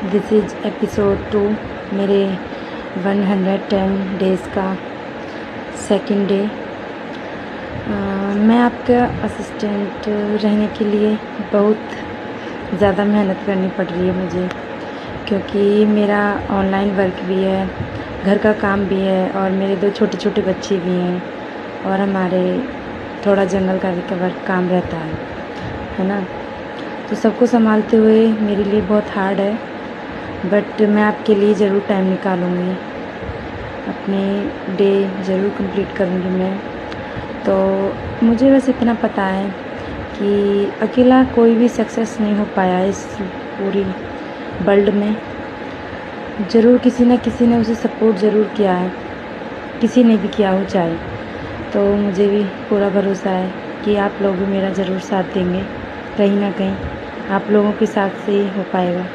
This is episode 2 मेरे 110 days का second day. मैं आपका असिस्टेंट रहने के लिए बहुत ज़्यादा मेहनत करनी पड़ रही है मुझे, क्योंकि मेरा ऑनलाइन वर्क भी है, घर का काम भी है और मेरे 2 छोटे छोटे बच्चे भी हैं और हमारे थोड़ा जंगल का भी कवर काम रहता है ना। तो सबको संभालते हुए मेरे लिए बहुत हार्ड है, बट मैं आपके लिए ज़रूर टाइम निकालूँगी, अपनी डे ज़रूर कंप्लीट करूँगी मैं। तो मुझे बस इतना पता है कि अकेला कोई भी सक्सेस नहीं हो पाया इस पूरी वर्ल्ड में। ज़रूर किसी न किसी ने उसे सपोर्ट ज़रूर किया है, किसी ने भी किया हो चाहे। तो मुझे भी पूरा भरोसा है कि आप लोग भी मेरा ज़रूर साथ देंगे, कहीं ना कहीं आप लोगों के साथ से ही हो पाएगा।